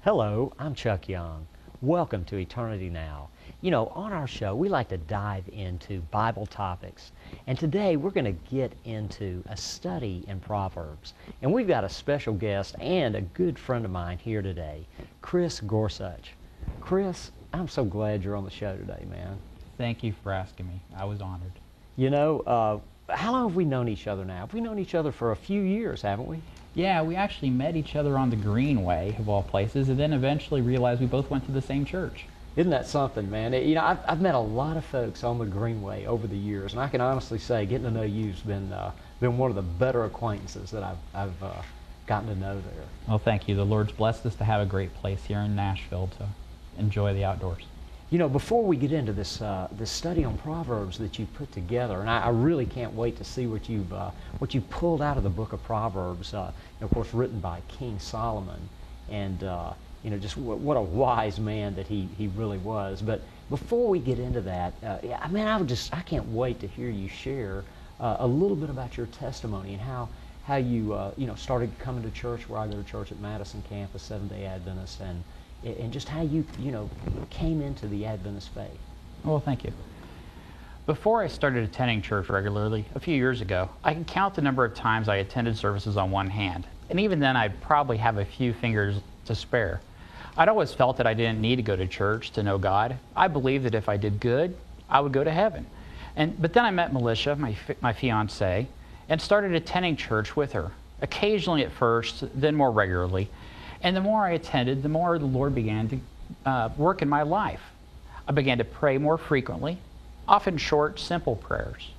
Hello, I'm Chuck Young. Welcome to Eternity Now. You know, on our show, we like to dive into Bible topics. And today, we're going to get into a study in Proverbs. And we've got a special guest and a good friend of mine here today, Chris Gorsuch. Chris, I'm so glad you're on the show today, man. Thank you for asking me. I was honored. You know, how long have we known each other now? We've known each other for a few years, haven't we? Yeah, we actually met each other on the Greenway, of all places, and then eventually realized we both went to the same church. Isn't that something, man? You know, I've met a lot of folks on the Greenway over the years, and I can honestly say getting to know you's been one of the better acquaintances that I've gotten to know there. Well, thank you. The Lord's blessed us to have a great place here in Nashville to enjoy the outdoors. You know, before we get into this study on Proverbs that you put together, and I really can't wait to see what you pulled out of the book of Proverbs. Of course, written by King Solomon, and you know, just what a wise man that he really was. But before we get into that, yeah, man, I can't wait to hear you share a little bit about your testimony and how you you know, started coming to church where I go to church at Madison campus, Seventh-day Adventist, and just how you know, came into the Adventist faith. Well, thank you. Before I started attending church regularly, a few years ago, I can count the number of times I attended services on one hand. And even then, I'd probably have a few fingers to spare. I'd always felt that I didn't need to go to church to know God. I believed that if I did good, I would go to heaven. But then I met Melissa, my fiancée, and started attending church with her, occasionally at first, then more regularly. And the more I attended, the more the Lord began to work in my life. I began to pray more frequently, often short, simple prayers,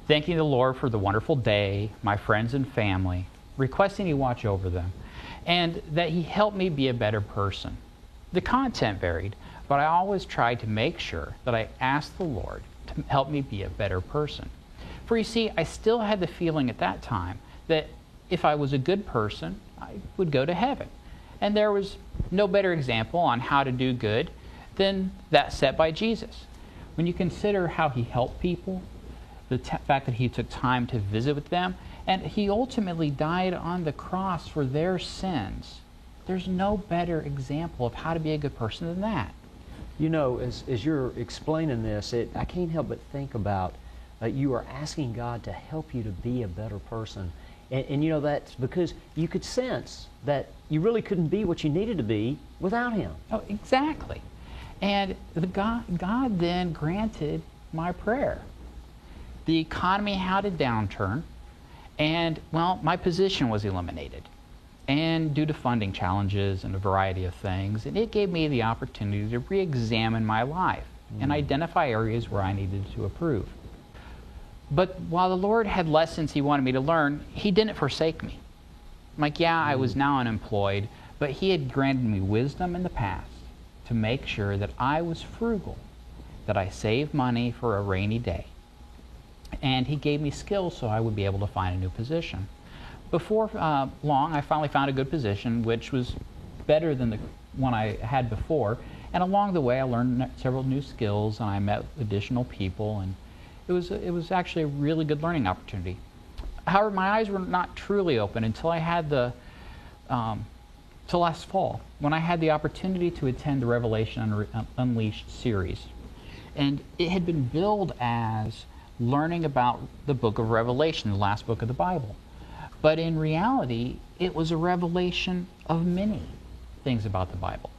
thanking the Lord for the wonderful day, my friends and family, requesting He watch over them, and that He helped me be a better person. The content varied, but I always tried to make sure that I asked the Lord to help me be a better person. For you see, I still had the feeling at that time that if I was a good person, I would go to heaven. And there was no better example on how to do good than that set by Jesus. When you consider how He helped people, the fact that He took time to visit with them, and He ultimately died on the cross for their sins, there's no better example of how to be a good person than that. You know, as you're explaining this, I can't help but think about you are asking God to help you to be a better person. And you know, that's because you could sense that you really couldn't be what you needed to be without Him. Oh, exactly. And God then granted my prayer. The economy had a downturn, and, well, my position was eliminated. And due to funding challenges and a variety of things, and it gave me the opportunity to re-examine my life and identify areas where I needed to improve. But while the Lord had lessons He wanted me to learn, He didn't forsake me. Like, yeah, I was now unemployed, but He had granted me wisdom in the past to make sure that I was frugal, that I saved money for a rainy day. And He gave me skills so I would be able to find a new position. Before long, I finally found a good position, which was better than the one I had before. And along the way, I learned several new skills, and I met additional people, and it was actually a really good learning opportunity. However, my eyes were not truly open until I had till last fall, when I had the opportunity to attend the Revelation Unleashed series. And it had been billed as learning about the book of Revelation, the last book of the Bible. But in reality, it was a revelation of many things about the Bible.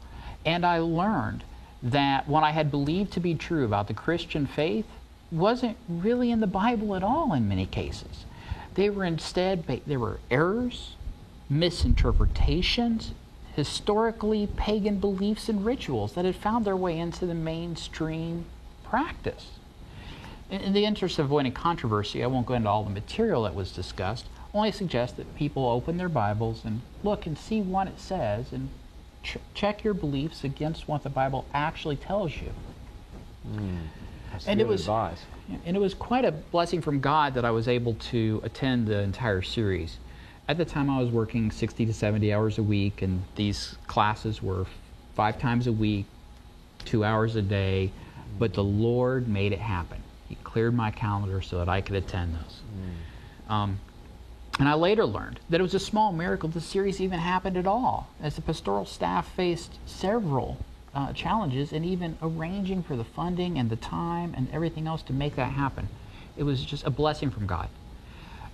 And I learned that what I had believed to be true about the Christian faith wasn't really in the Bible at all in many cases. They were instead, there were errors, misinterpretations, historically pagan beliefs and rituals that had found their way into the mainstream practice. In the interest of avoiding controversy, I won't go into all the material that was discussed, only suggest that people open their Bibles and look and see what it says and check your beliefs against what the Bible actually tells you. That's good advice. And it was quite a blessing from God that I was able to attend the entire series. At the time, I was working 60 to 70 hours a week, and these classes were 5 times a week, 2 hours a day, but the Lord made it happen. He cleared my calendar so that I could attend those. And I later learned that it was a small miracle the series even happened at all, as the pastoral staff faced several challenges in even arranging for the funding and the time and everything else to make that happen. It was just a blessing from God.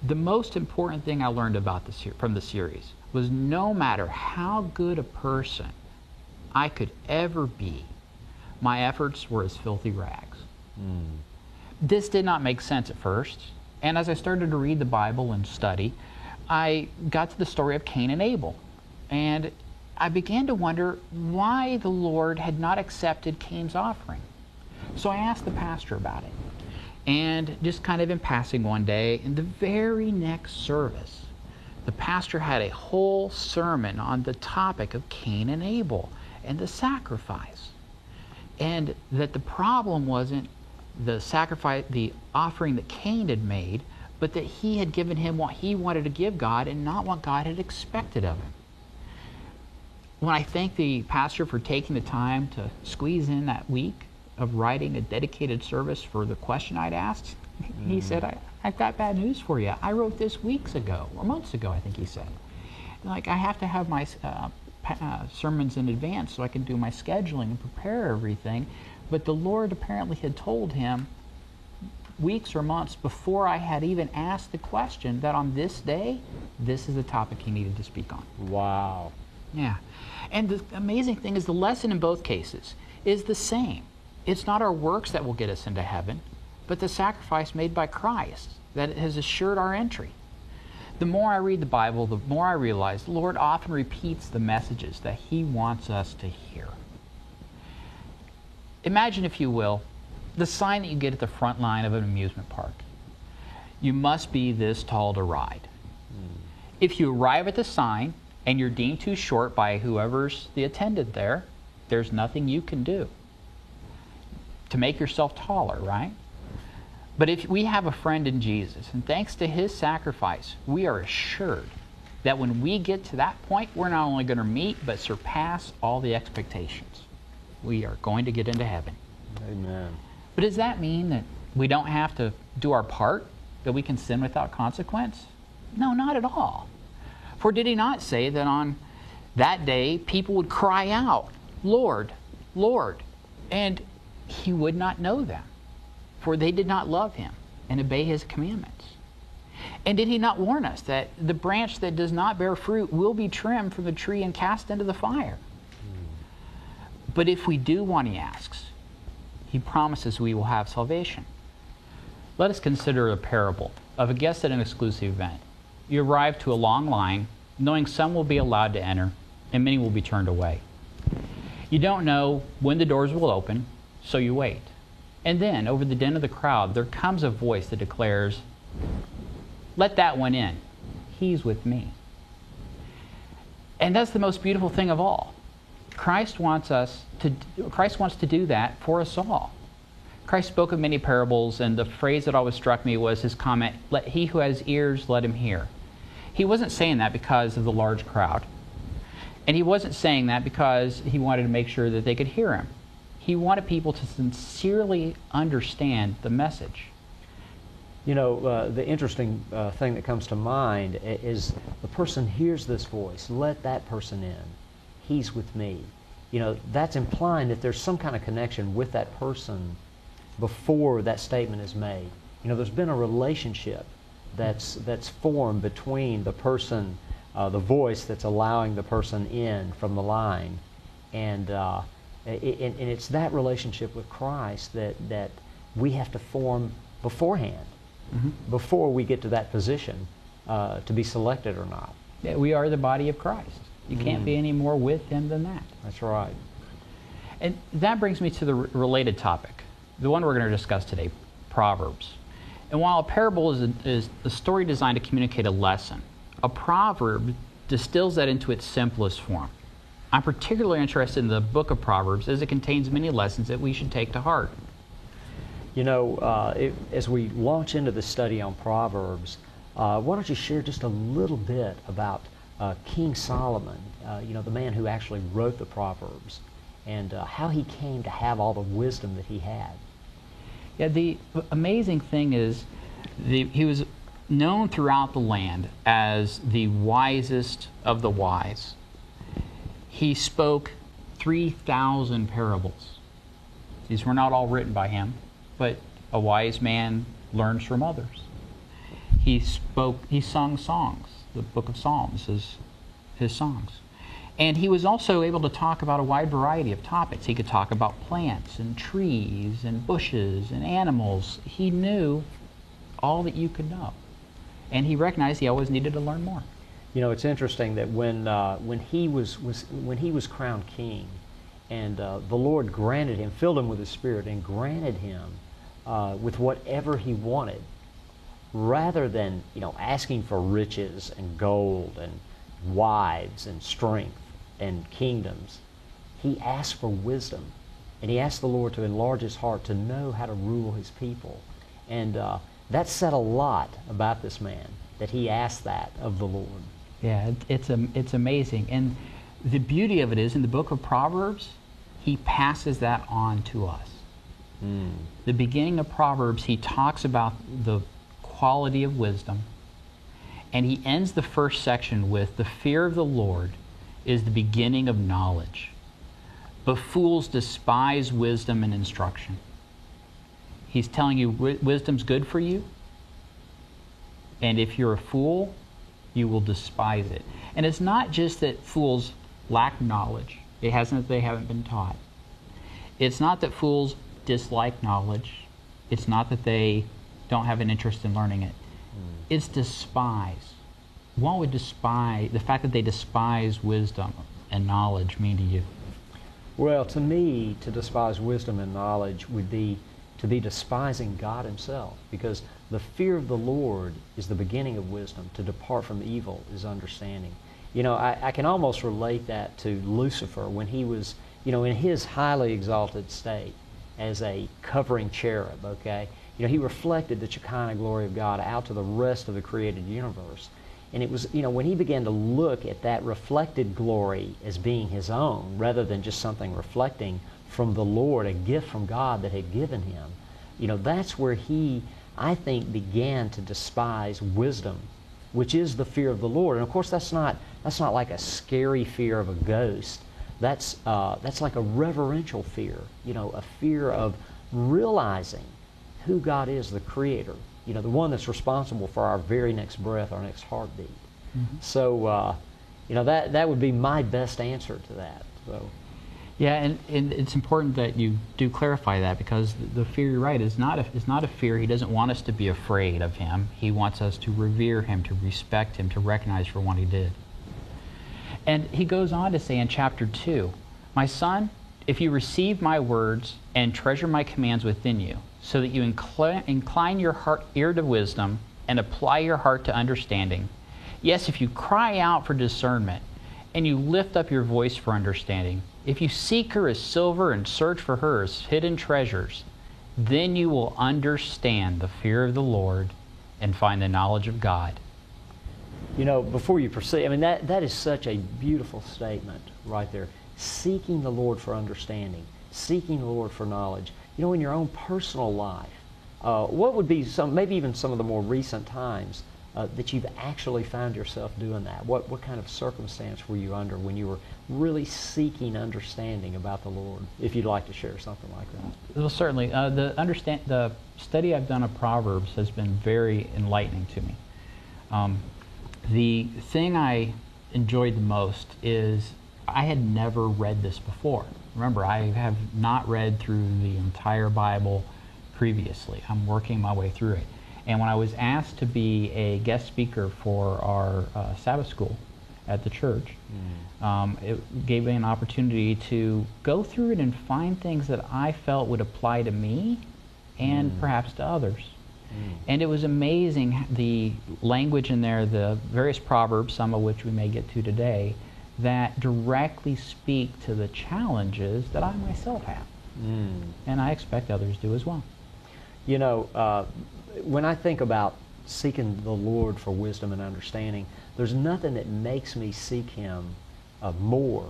The most important thing I learned about from the series was no matter how good a person I could ever be, my efforts were as filthy rags. This did not make sense at first. And as I started to read the Bible and study, I got to the story of Cain and Abel. And I began to wonder why the Lord had not accepted Cain's offering. So I asked the pastor about it. And just kind of in passing one day, in the very next service, the pastor had a whole sermon on the topic of Cain and Abel and the sacrifice. And that the problem wasn't the sacrifice, the offering that Cain had made, but that he had given him what he wanted to give God and not what God had expected of him. When I thanked the pastor for taking the time to squeeze in that week of writing a dedicated service for the question I'd asked, he said, I've got bad news for you. I wrote this weeks ago, or months ago, I think he said. Like, I have to have my sermons in advance so I can do my scheduling and prepare everything. But the Lord apparently had told him weeks or months before I had even asked the question that on this day, this is the topic he needed to speak on. Wow. Yeah. And the amazing thing is the lesson in both cases is the same. It's not our works that will get us into heaven, but the sacrifice made by Christ that has assured our entry. The more I read the Bible, the more I realize the Lord often repeats the messages that he wants us to hear. Imagine, if you will, the sign that you get at the front line of an amusement park. You must be this tall to ride. If you arrive at the sign and you're deemed too short by whoever's the attendant there, there's nothing you can do to make yourself taller, right? But if we have a friend in Jesus, and thanks to his sacrifice, we are assured that when we get to that point, we're not only going to meet, but surpass all the expectations. We are going to get into heaven. Amen. But does that mean that we don't have to do our part, that we can sin without consequence? No, not at all. For did he not say that on that day people would cry out, Lord, Lord, and he would not know them, for they did not love him and obey his commandments? And did he not warn us that the branch that does not bear fruit will be trimmed from the tree and cast into the fire? But if we do what he asks, he promises we will have salvation. Let us consider a parable of a guest at an exclusive event. You arrive to a long line, knowing some will be allowed to enter, and many will be turned away. You don't know when the doors will open, so you wait. And then, over the din of the crowd, there comes a voice that declares, "Let that one in. He's with me." And that's the most beautiful thing of all. Christ wants to do that for us all. Christ spoke of many parables, and the phrase that always struck me was his comment, "Let he who has ears, let him hear." He wasn't saying that because of the large crowd. And he wasn't saying that because he wanted to make sure that they could hear him. He wanted people to sincerely understand the message. You know, the interesting thing that comes to mind is the person hears this voice, let that person in. He's with me. You know, that's implying that there's some kind of connection with that person before that statement is made. You know, there's been a relationship that's formed between the person, the voice that's allowing the person in from the line, and it's that relationship with Christ that we have to form beforehand, before we get to that position to be selected or not. Yeah, we are the body of Christ. You can't be any more with him than that. That's right. And that brings me to the related topic, the one we're going to discuss today, Proverbs. And while a parable is a story designed to communicate a lesson, a proverb distills that into its simplest form. I'm particularly interested in the book of Proverbs as it contains many lessons that we should take to heart. You know, as we launch into the study on Proverbs, why don't you share just a little bit about King Solomon, you know, the man who actually wrote the Proverbs, and how he came to have all the wisdom that he had. Yeah, the amazing thing is he was known throughout the land as the wisest of the wise. He spoke 3,000 parables. These were not all written by him, but a wise man learns from others. He sung songs. The book of Psalms is his songs. And he was also able to talk about a wide variety of topics. He could talk about plants and trees and bushes and animals. He knew all that you could know. And he recognized he always needed to learn more. You know, it's interesting that when he was crowned king, and the Lord granted him, filled him with His Spirit, and granted him with whatever he wanted, rather than asking for riches and gold and wives and strength and kingdoms, he asked for wisdom, and he asked the Lord to enlarge his heart to know how to rule His people, and that said a lot about this man, that he asked that of the Lord. Yeah, it's amazing. And the beauty of it is, in the book of Proverbs, he passes that on to us. The beginning of Proverbs, he talks about the quality of wisdom, and he ends the first section with, the fear of the Lord is the beginning of knowledge, but fools despise wisdom and instruction. He's telling you wisdom's good for you, and if you're a fool, you will despise it. And it's not just that fools lack knowledge. It hasn't that they haven't been taught. It's not that fools dislike knowledge. It's not that they don't have an interest in learning it. It's despise. What would the fact that they despise wisdom and knowledge mean to you? Well, to me, to despise wisdom and knowledge would be to be despising God Himself, because the fear of the Lord is the beginning of wisdom. To depart from evil is understanding. You know, I can almost relate that to Lucifer when he was, in his highly exalted state as a covering cherub, okay? He reflected the Shekinah glory of God out to the rest of the created universe. And it was, when he began to look at that reflected glory as being his own, rather than just something reflecting from the Lord, a gift from God that had given him, that's where he, I think, began to despise wisdom, which is the fear of the Lord. And of course, that's not like a scary fear of a ghost. That's like a reverential fear, a fear of realizing who God is, the Creator, the one that's responsible for our very next breath, our next heartbeat. So, that would be my best answer to that. So. Yeah, and it's important that you do clarify that, because the fear, you're right, is not a fear. He doesn't want us to be afraid of Him. He wants us to revere Him, to respect Him, to recognize for what He did. And he goes on to say in chapter 2, "My son, if you receive my words and treasure my commands within you, so that you incline your ear to wisdom and apply your heart to understanding. Yes, if you cry out for discernment and you lift up your voice for understanding, if you seek her as silver and search for her as hidden treasures, then you will understand the fear of the Lord and find the knowledge of God." Before you proceed, that is such a beautiful statement right there. Seeking the Lord for understanding, seeking the Lord for knowledge. In your own personal life, what would be maybe even some of the more recent times that you've actually found yourself doing that? What kind of circumstance were you under when you were really seeking understanding about the Lord? If you'd like to share something like that. Well, certainly. The study I've done of Proverbs has been very enlightening to me. The thing I enjoyed the most is I had never read this before. Remember, I have not read through the entire Bible previously. I'm working my way through it. And when I was asked to be a guest speaker for our Sabbath school at the church, it gave me an opportunity to go through it and find things that I felt would apply to me and perhaps to others. And it was amazing, the language in there, the various proverbs, some of which we may get to today, that directly speak to the challenges that I myself have. And I expect others do as well. When I think about seeking the Lord for wisdom and understanding, there's nothing that makes me seek Him more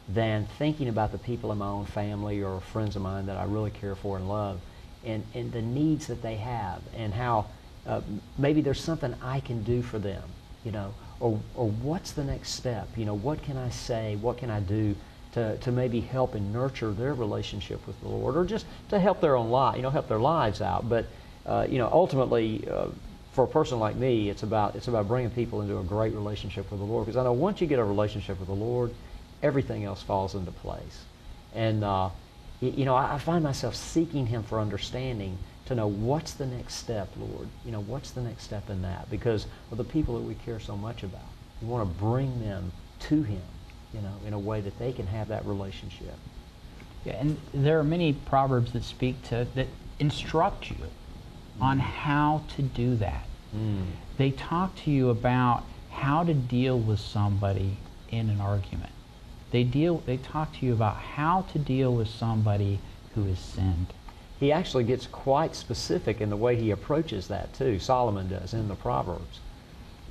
than thinking about the people in my own family or friends of mine that I really care for and love, and the needs that they have, and how maybe there's something I can do for them, or what's the next step? What can I say? What can I do to maybe help and nurture their relationship with the Lord, or just to help their own life, help their lives out. But ultimately, for a person like me, it's about bringing people into a great relationship with the Lord. Because I know once you get a relationship with the Lord, everything else falls into place. And I find myself seeking Him for understanding, to know what's the next step, Lord. What's the next step in that? Because of the people that we care so much about. We want to bring them to Him, in a way that they can have that relationship. Yeah, and there are many proverbs that instruct you on how to do that. They talk to you about how to deal with somebody in an argument. They talk to you about how to deal with somebody who has sinned. He actually gets quite specific in the way he approaches that too. Solomon does in the Proverbs.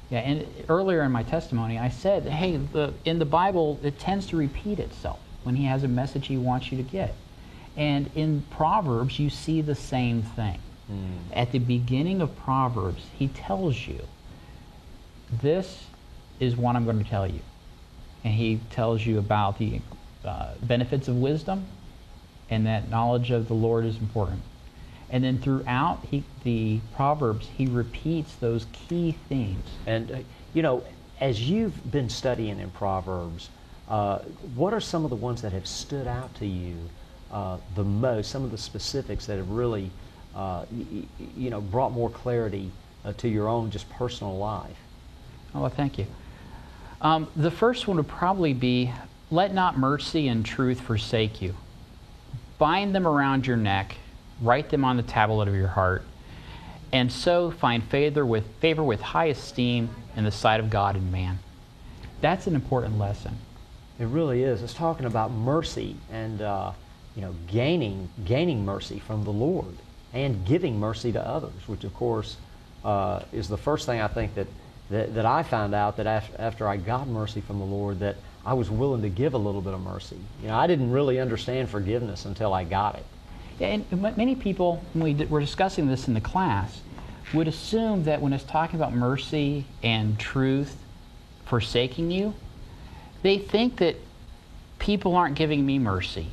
Yeah, and earlier in my testimony I said, hey, in the Bible it tends to repeat itself when he has a message he wants you to get. And in Proverbs you see the same thing. At the beginning of Proverbs he tells you, this is what I'm going to tell you. And he tells you about the benefits of wisdom, and that knowledge of the Lord is important. And then throughout the Proverbs, he repeats those key themes. And, as you've been studying in Proverbs, what are some of the ones that have stood out to you the most, some of the specifics that have really, brought more clarity to your own just personal life? Oh, well, thank you. The first one would probably be, let not mercy and truth forsake you. Bind them around your neck, write them on the tablet of your heart, and so find favor with high esteem in the sight of God and man. That's an important lesson. It really is. It's talking about mercy and gaining mercy from the Lord and giving mercy to others, which of course is the first thing I think that I found out, that after I got mercy from the Lord, that I was willing to give a little bit of mercy. I didn't really understand forgiveness until I got it. Yeah, and many people, when we were discussing this in the class, would assume that when it's talking about mercy and truth forsaking you, they think that people aren't giving me mercy.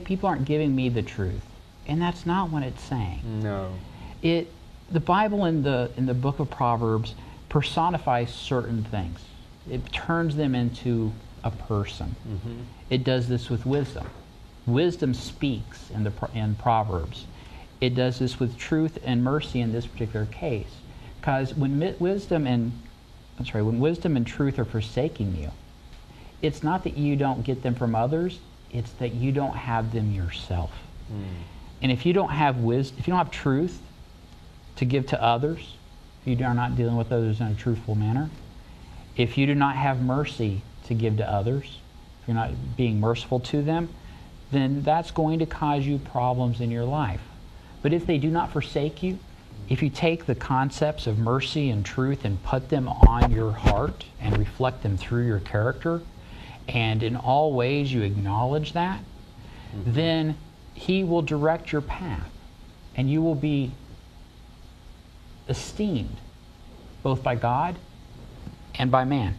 People aren't giving me the truth. And that's not what it's saying. No. The Bible in the book of Proverbs personifies certain things. It turns them into a person. It does this with wisdom. Wisdom speaks in Proverbs. It does this with truth and mercy in this particular case. Because when wisdom and truth are forsaking you, it's not that you don't get them from others, it's that you don't have them yourself. And if you don't have truth to give to others, if you are not dealing with others in a truthful manner, if you do not have mercy to give to others, if you're not being merciful to them, then that's going to cause you problems in your life. But if they do not forsake you, if you take the concepts of mercy and truth and put them on your heart and reflect them through your character, and in all ways you acknowledge that, then He will direct your path, and you will be esteemed both by God and by man.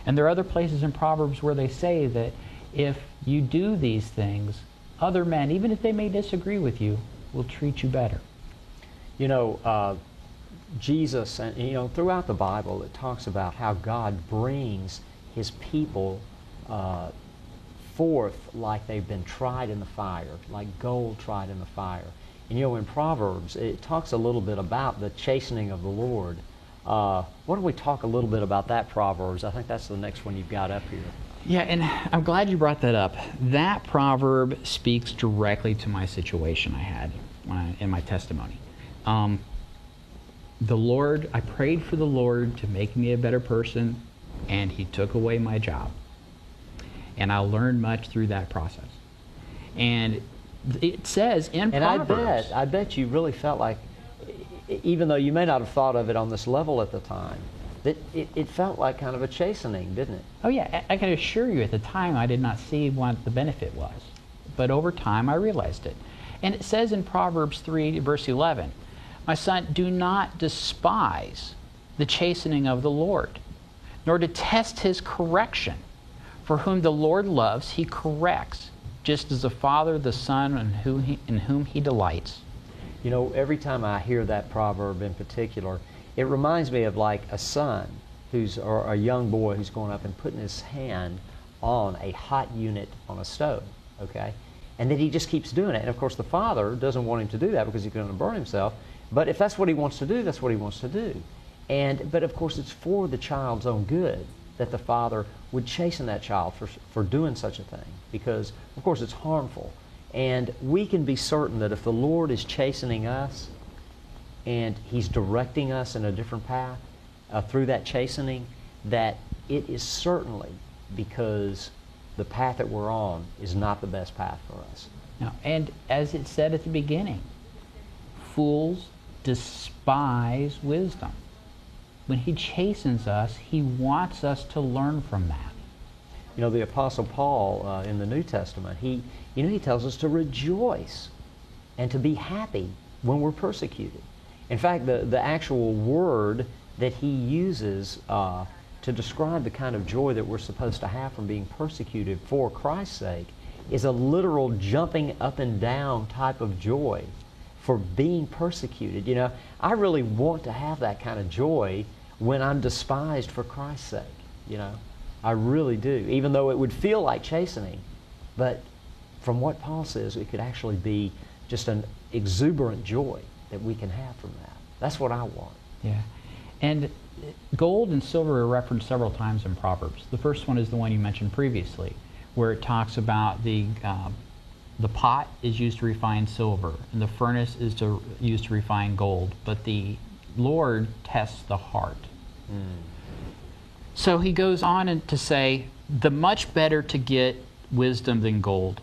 And there are other places in Proverbs where they say that if you do these things, other men, even if they may disagree with you, will treat you better. Jesus, and throughout the Bible, it talks about how God brings His people forth like they've been tried in the fire, like gold tried in the fire. And in Proverbs, it talks a little bit about the chastening of the Lord. Why don't we talk a little bit about that Proverbs? I think that's the next one you've got up here. Yeah, and I'm glad you brought that up. That proverb speaks directly to my situation I had in my testimony. I prayed for the Lord to make me a better person, and He took away my job. And I learned much through that process. And it says in Proverbs... And I bet you really felt like, even though you may not have thought of it on this level at the time, that it felt like kind of a chastening, didn't it? Oh yeah, I can assure you at the time I did not see what the benefit was. But over time I realized it. And it says in Proverbs 3 verse 11, My son, do not despise the chastening of the Lord, nor detest his correction. For whom the Lord loves, he corrects, just as the Father, the Son, in whom he delights. You know, every time I hear that proverb in particular, it reminds me of like a son or a young boy who's going up and putting his hand on a hot unit on a stove, okay? And then he just keeps doing it. And of course the father doesn't want him to do that because he's going to burn himself. But if that's what he wants to do, that's what he wants to do. But of course it's for the child's own good that the father would chasten that child for doing such a thing, because of course it's harmful. And we can be certain that if the Lord is chastening us and he's directing us in a different path through that chastening, that it is certainly because the path that we're on is not the best path for us. Now, and as it said at the beginning, fools despise wisdom. When he chastens us, he wants us to learn from that. You know, the Apostle Paul in the New Testament, he tells us to rejoice and to be happy when we're persecuted. In fact, the actual word that he uses to describe the kind of joy that we're supposed to have from being persecuted for Christ's sake is a literal jumping up and down type of joy for being persecuted. You know, I really want to have that kind of joy when I'm despised for Christ's sake. You know, I really do, even though it would feel like chastening. But from what Paul says, it could actually be just an exuberant joy that we can have from that. That's what I want. Yeah. And gold and silver are referenced several times in Proverbs. The first one is the one you mentioned previously, where it talks about the pot is used to refine silver, and the furnace is used to refine gold, but the Lord tests the heart. So he goes on to say, the much better to get wisdom than gold,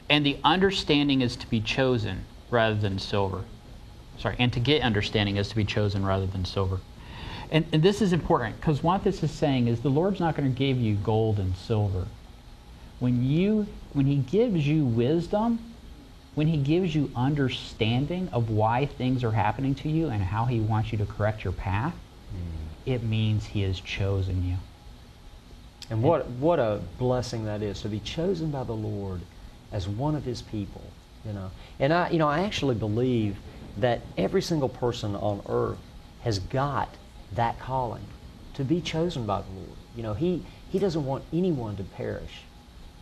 and the understanding is to be chosen rather than silver. And to get understanding is to be chosen rather than silver. And this is important, because what this is saying is the Lord's not going to give you gold and silver. When he gives you wisdom, when he gives you understanding of why things are happening to you and how he wants you to correct your path, it means he has chosen you. And what a blessing that is, to be chosen by the Lord as one of his people, you know. And I actually believe that every single person on earth has got that calling to be chosen by the Lord. You know, he doesn't want anyone to perish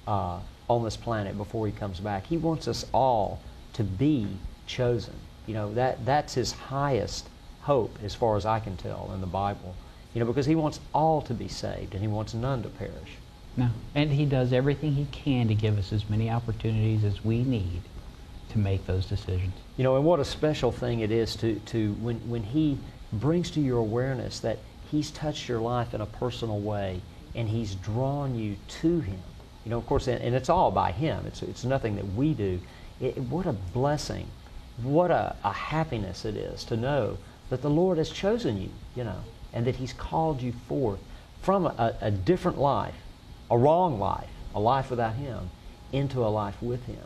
on this planet before he comes back. He wants us all to be chosen. You know, that's his highest hope as far as I can tell in the Bible. You know, because he wants all to be saved and he wants none to perish. No, and he does everything he can to give us as many opportunities as we need to make those decisions. You know, and what a special thing it is to when he brings to your awareness that he's touched your life in a personal way and he's drawn you to him. You know, of course, and it's all by him. It's nothing that we do. What a blessing, what a happiness it is to know that the Lord has chosen you, you know, and that he's called you forth from a different life, a wrong life, a life without him, into a life with him.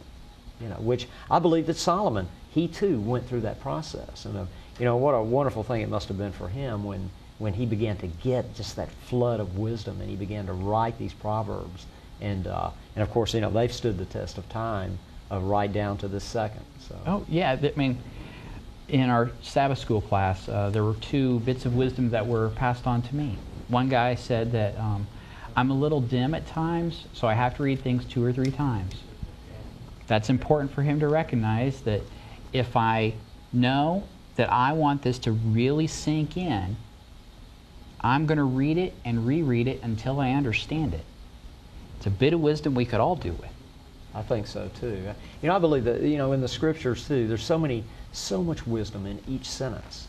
You know, which I believe that Solomon, he too went through that process. And you know, what a wonderful thing it must have been for him when he began to get just that flood of wisdom and he began to write these proverbs. And of course, you know, they've stood the test of time, right down to this second. So. Oh yeah, I mean, in our Sabbath school class, there were 2 bits of wisdom that were passed on to me. One guy said that I'm a little dim at times, so I have to read things 2 or 3 times. That's important for him to recognize that if I know that I want this to really sink in, I'm going to read it and reread it until I understand it. It's a bit of wisdom we could all do with. I think so too. You know, I believe that, you know, in the scriptures too, there's so much wisdom in each sentence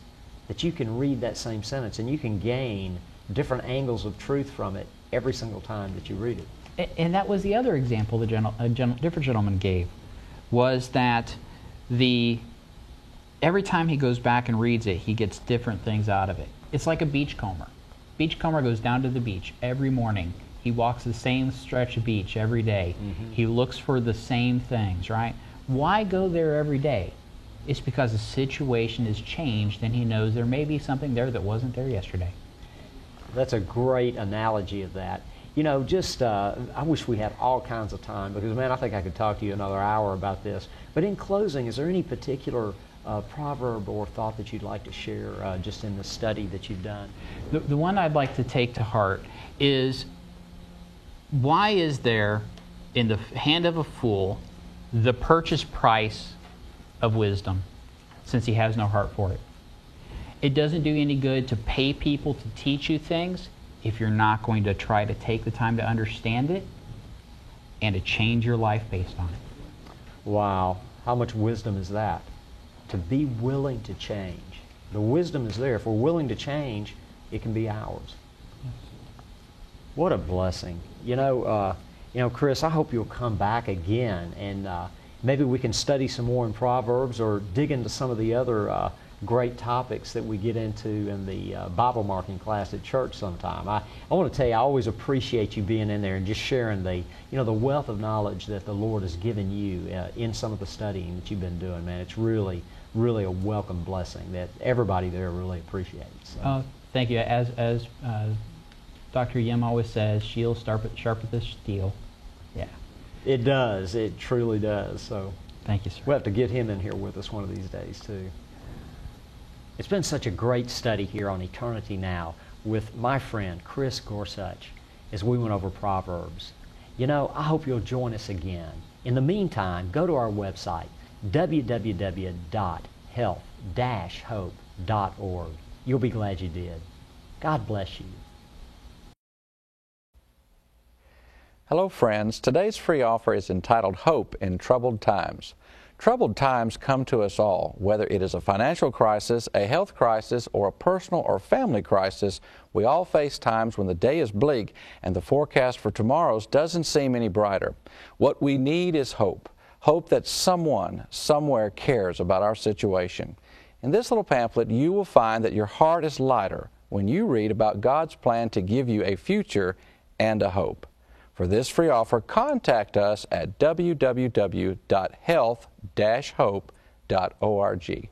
that you can read that same sentence and you can gain different angles of truth from it every single time that you read it. And that was the other example a different gentleman gave, was that every time he goes back and reads it, he gets different things out of it. It's like a beachcomber. Beachcomber goes down to the beach every morning. He walks the same stretch of beach every day. Mm-hmm. He looks for the same things, right? Why go there every day It's because the situation has changed and he knows there may be something there that wasn't there yesterday. That's a great analogy of that. You know, just, I wish we had all kinds of time because, man, I think I could talk to you another hour about this. But in closing, is there any particular proverb or thought that you'd like to share just in the study that you've done? The one I'd like to take to heart is, why is there in the hand of a fool the purchase price of wisdom, since he has no heart for it? It doesn't do any good to pay people to teach you things if you're not going to try to take the time to understand it and to change your life based on it. Wow, how much wisdom is that? To be willing to change. The wisdom is there. If we're willing to change, it can be ours. Yes. What a blessing. You know, Chris, I hope you'll come back again and maybe we can study some more in Proverbs or dig into some of the other great topics that we get into in the Bible marking class at church sometime. I want to tell you, I always appreciate you being in there and just sharing the wealth of knowledge that the Lord has given you in some of the studying that you've been doing, man. It's really, really a welcome blessing that everybody there really appreciates. So. Thank you. As Dr. Yim always says, shield sharpeth the steel. Yeah. It does. It truly does. So thank you, sir. We'll have to get him in here with us one of these days, too. It's been such a great study here on Eternity Now with my friend Chris Gorsuch as we went over Proverbs. You know, I hope you'll join us again. In the meantime, go to our website, www.health-hope.org. You'll be glad you did. God bless you. Hello, friends. Today's free offer is entitled Hope in Troubled Times. Troubled times come to us all, whether it is a financial crisis, a health crisis, or a personal or family crisis. We all face times when the day is bleak and the forecast for tomorrows doesn't seem any brighter. What we need is hope. Hope that someone, somewhere cares about our situation. In this little pamphlet, you will find that your heart is lighter when you read about God's plan to give you a future and a hope. For this free offer, contact us at www.health-hope.org.